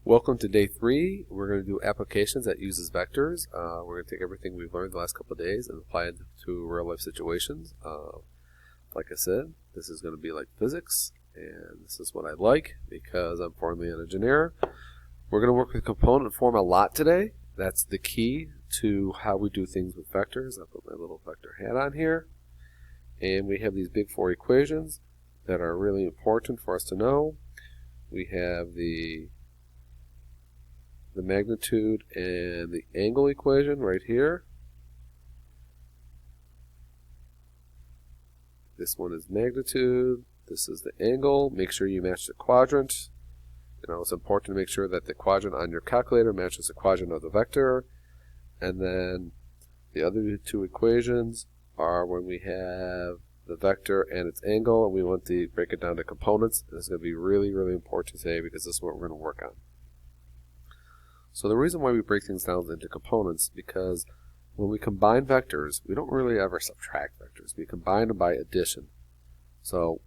Welcome to day 3. We're going to do applications that uses vectors. We're going to take everything we've learned the last couple of days and apply it to real life situations. Like I said, this is going to be like physics, and this is what I like because I'm formerly an engineer. We're going to work with component form a lot today. That's the key to how we do things with vectors. I'll put my little vector hat on here. And we have these big 4 equations that are really important for us to know. We have the magnitude and the angle equation right here. This one is magnitude, this is the angle. Make sure you match the quadrant. It's important to make sure that the quadrant on your calculator matches the quadrant of the vector. And then the other 2 equations are when we have the vector and its angle, and we want to break it down to components. This is going to be really, really important today because this is what we're going to work on. So the reason why we break things down into components is because when we combine vectors, we don't really ever subtract vectors. We combine them by addition. So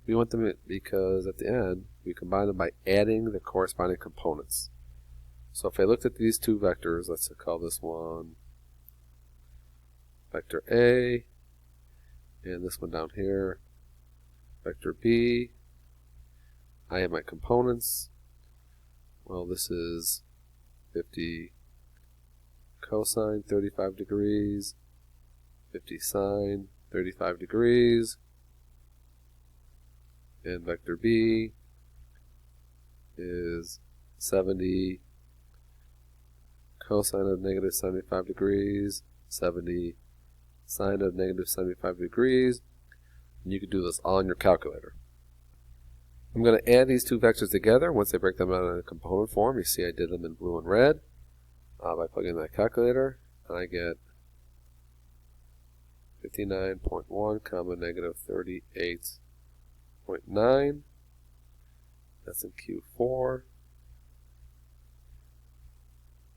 we want them because at the end, we combine them by adding the corresponding components. So if I looked at these 2 vectors, let's call this one vector A, and this one down here, vector B. I have my components. Well, this is 50 cosine, 35 degrees, 50 sine, 35 degrees, and vector B is 70 cosine of negative 75 degrees, 70 sine of negative 75 degrees, and you can do this all on your calculator. I'm going to add these 2 vectors together. Once I break them out in a component form, you see I did them in blue and red by plugging in my calculator, and I get 59.1 comma negative 38.9. That's in Q4.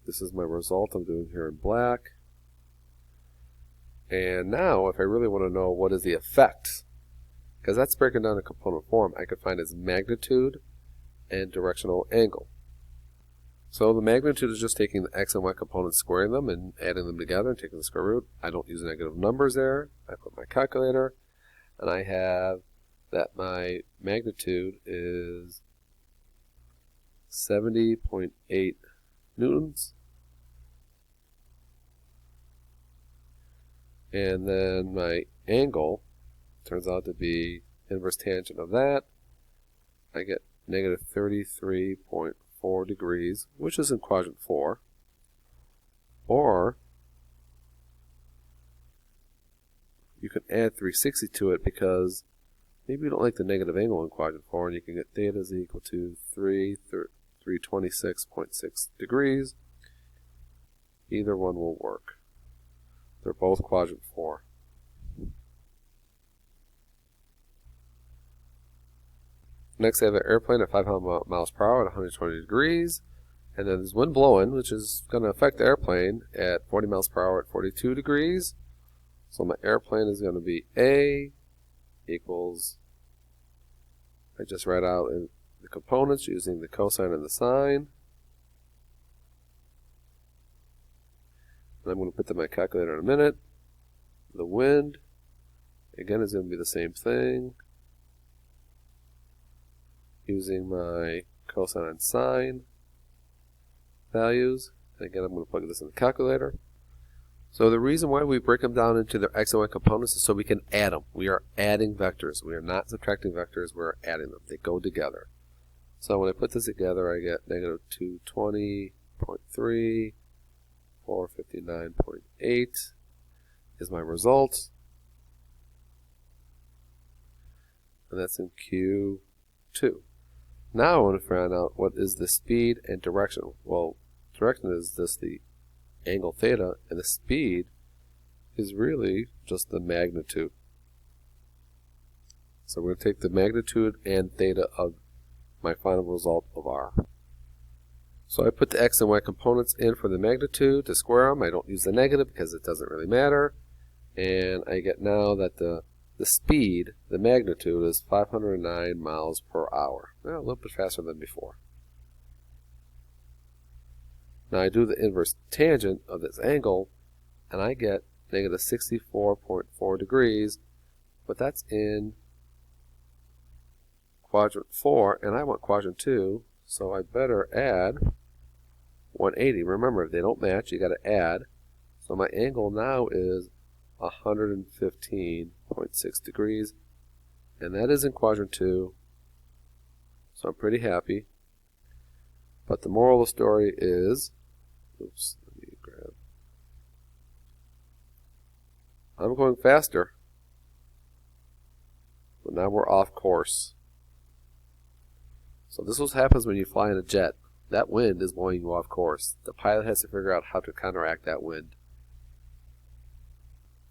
This is my result I'm doing here in black. And now, if I really want to know what is the effect, because that's breaking down a component form, I could find its magnitude and directional angle. So the magnitude is just taking the x and y components, squaring them, and adding them together and taking the square root. I don't use negative numbers there. I put my calculator, and I have that my magnitude is 70.8 newtons. And then my angle turns out to be inverse tangent of that. I get negative 33.4 degrees, which is in quadrant 4. Or you can add 360 to it because maybe you don't like the negative angle in quadrant 4, and you can get theta is equal to 326.6 degrees. Either one will work. They're both quadrant 4. Next, I have an airplane at 500 miles per hour at 120 degrees. And then there's wind blowing, which is going to affect the airplane at 40 miles per hour at 42 degrees. So my airplane is going to be A equals, I just write out in the components using the cosine and the sine. And I'm going to put that in my calculator in a minute. The wind, again, is going to be the same thing, using my cosine and sine values. And again, I'm going to plug this in the calculator. So the reason why we break them down into their x and y components is so we can add them. We are adding vectors. We are not subtracting vectors. We're adding them. They go together. So when I put this together, I get negative 220.3, 459.8 is my result. And that's in Q2. Now I want to find out what is the speed and direction. Well, direction is just the angle theta, and the speed is really just the magnitude. So we're going to take the magnitude and theta of my final result of R. So I put the x and y components in for the magnitude to square them. I don't use the negative because it doesn't really matter. And I get now that the speed, the magnitude, is 509 miles per hour. Well, a little bit faster than before. Now I do the inverse tangent of this angle, and I get negative 64.4 degrees, but that's in quadrant 4, and I want quadrant 2, so I better add 180. Remember, if they don't match, you got to add. So my angle now is 115.6 degrees, and that is in quadrant 2, so I'm pretty happy. But the moral of the story is, oops, let me grab. I'm going faster, but now we're off course. So this is what happens when you fly in a jet. That wind is blowing you off course. The pilot has to figure out how to counteract that wind.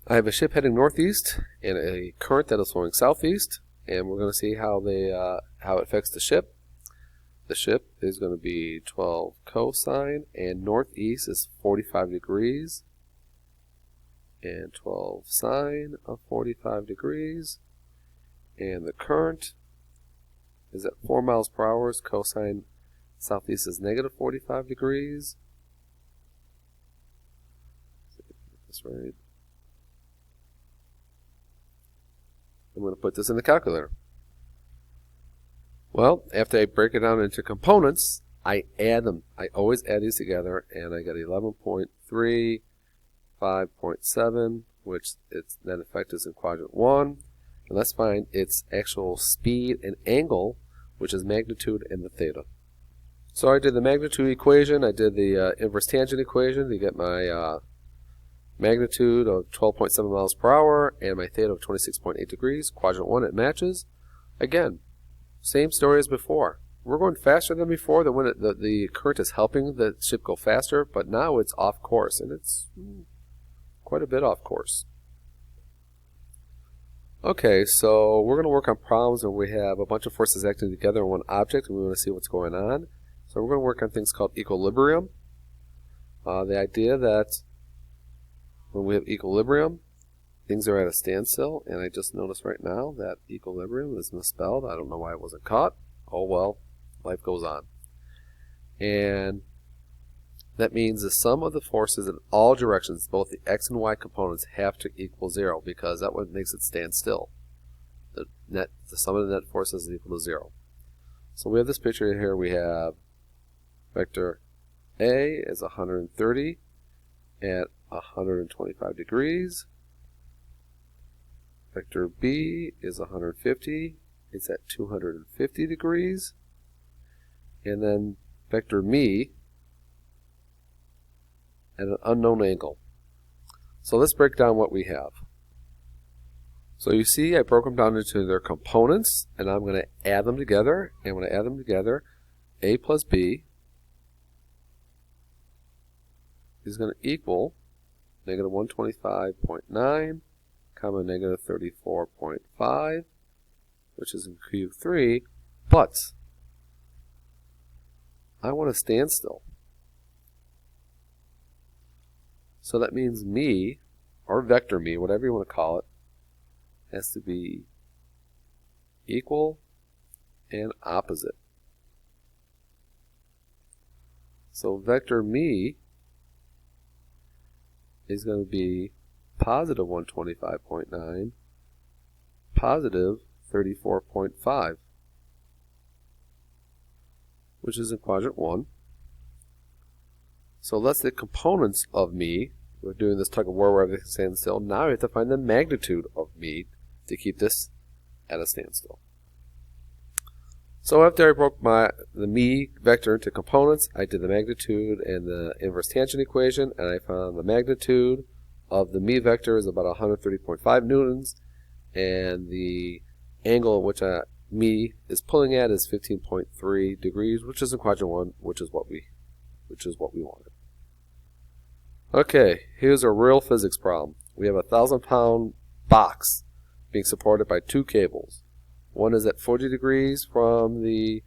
I have a ship heading northeast and a current that is flowing southeast, and we're going to see how it affects the ship. The ship is going to be 12 cosine, and northeast is 45 degrees, and 12 sine of 45 degrees, and the current is at 4 miles per hour. Cosine southeast is negative 45 degrees. Let's see if I can get this right. I'm going to put this in the calculator. Well, after I break it down into components, I add them. I always add these together, and I get 11.3, 5.7, which its net effect is in quadrant 1. And let's find its actual speed and angle, which is magnitude and the theta. So I did the magnitude equation, I did the inverse tangent equation to get my magnitude of 12.7 miles per hour and my theta of 26.8 degrees. Quadrant 1, it matches. Again, same story as before. We're going faster than before. The current is helping the ship go faster, but now it's off course, and it's quite a bit off course. Okay, so we're going to work on problems where we have a bunch of forces acting together on one object, and we want to see what's going on. So we're going to work on things called equilibrium. The idea that when we have equilibrium, things are at a standstill, and I just noticed right now that equilibrium is misspelled. I don't know why it wasn't caught. Oh well, life goes on. And that means the sum of the forces in all directions, both the x and y components, have to equal 0, because that what makes it stand still. The sum of the net forces is equal to 0. So we have this picture here. We have vector A is 130 at 125 degrees. Vector B is 150. It's at 250 degrees. And then vector me at an unknown angle. So let's break down what we have. So you see I broke them down into their components, and I'm going to add them together. And when I add them together, A plus B is going to equal negative 125.9 comma negative 34.5, which is in Q3, but I want to stand still. So that means me, or vector me, whatever you want to call it, has to be equal and opposite. So vector me is going to be positive 125.9, positive 34.5, which is in quadrant 1. So that's the components of me. We're doing this tug of war where everything stands still. Now we have to find the magnitude of me to keep this at a standstill. So after I broke the me vector into components, I did the magnitude and the inverse tangent equation, and I found the magnitude of the me vector is about 130.5 newtons, and the angle which me is pulling at is 15.3 degrees, which is in quadrant 1, which is what we wanted. Okay, here's a real physics problem. We have a 1,000-pound box being supported by 2 cables. One is at 40 degrees from the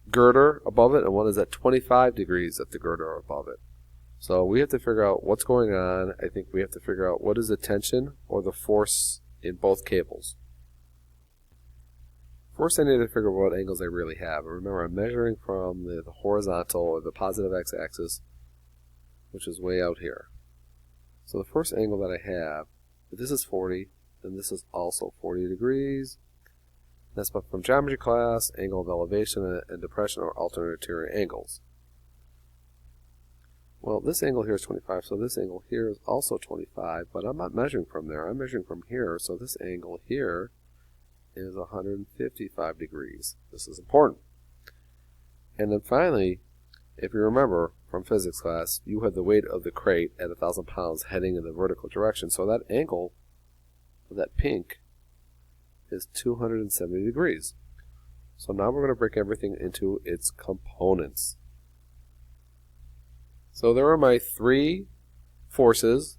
girder above it, and one is at 25 degrees at the girder above it. So we have to figure out what's going on. I think we have to figure out what is the tension or the force in both cables. First I need to figure out what angles I really have. And remember, I'm measuring from the horizontal or the positive x-axis, which is way out here. So the first angle that I have, if this is 40, then this is also 40 degrees. That's from geometry class. Angle of elevation and depression are alternate interior angles. Well, this angle here is 25, so this angle here is also 25, but I'm not measuring from there. I'm measuring from here, so this angle here is 155 degrees. This is important. And then finally, if you remember from physics class, you had the weight of the crate at 1,000 pounds heading in the vertical direction, so that angle of that pink is 270 degrees. So now we're going to break everything into its components. So there are my three forces,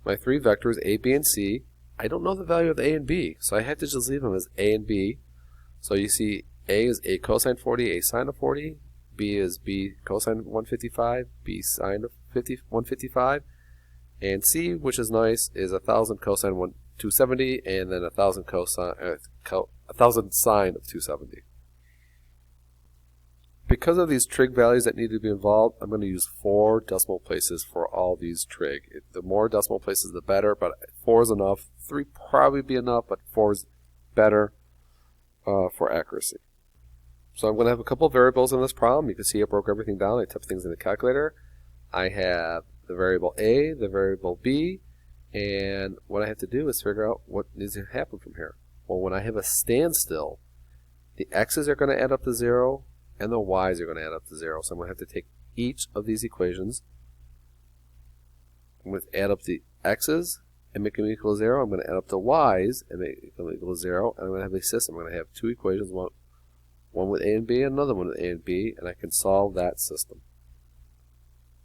my three vectors, A, B, and C. I don't know the value of A and B, so I had to just leave them as A and B. So you see A is A cosine 40, A sine of 40. B is B cosine 155, B sine of 155. And C, which is nice, is 1,000 cosine 270, and then 1,000 cosine, 1,000 sine of 270. Because of these trig values that need to be involved, I'm going to use 4 decimal places for all these trig. The more decimal places, the better, but 4 is enough. 3 probably be enough, but 4 is better for accuracy. So I'm going to have a couple of variables in this problem. You can see I broke everything down. I typed things in the calculator. I have the variable A, the variable B, and what I have to do is figure out what needs to happen from here. Well, when I have a standstill, the x's are going to add up to 0, and the y's are going to add up to 0. So I'm going to have to take each of these equations. I'm going to add up the x's and make them equal to 0. I'm going to add up the y's and make them equal to 0. And I'm going to have a system. I'm going to have 2 equations, one with A and B, and another one with A and B, and I can solve that system.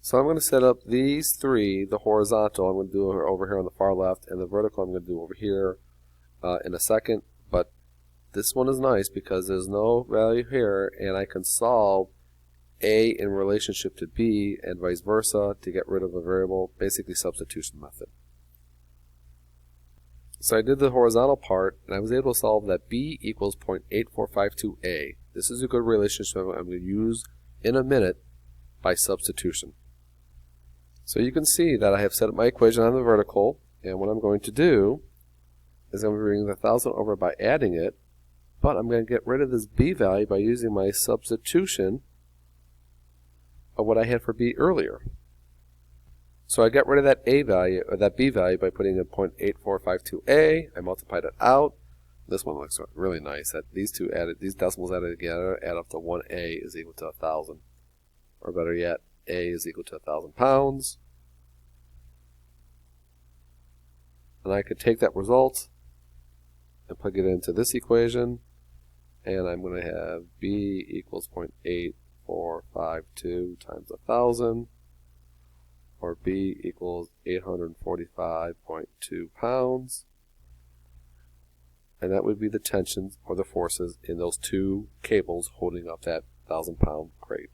So I'm going to set up these 3, the horizontal I'm going to do over here on the far left, and the vertical I'm going to do over here in a second. But this one is nice because there's no value here, and I can solve A in relationship to B and vice versa to get rid of a variable, basically substitution method. So I did the horizontal part, and I was able to solve that B equals 0.8452A. This is a good relationship I'm going to use in a minute by substitution. So you can see that I have set up my equation on the vertical, and what I'm going to do is I'm going to bring the 1,000 over by adding it, but I'm going to get rid of this B value by using my substitution of what I had for B earlier. So I got rid of that A value, or that B value, by putting in 0.8452A. I multiplied it out. This one looks really nice. That these decimals added together add up to 1A is equal to 1,000. Or better yet, A is equal to 1,000 pounds. And I could take that result and plug it into this equation, and I'm going to have B equals 0.8452 times 1,000, or B equals 845.2 pounds. And that would be the tensions or the forces in those 2 cables holding up that 1,000-pound crate.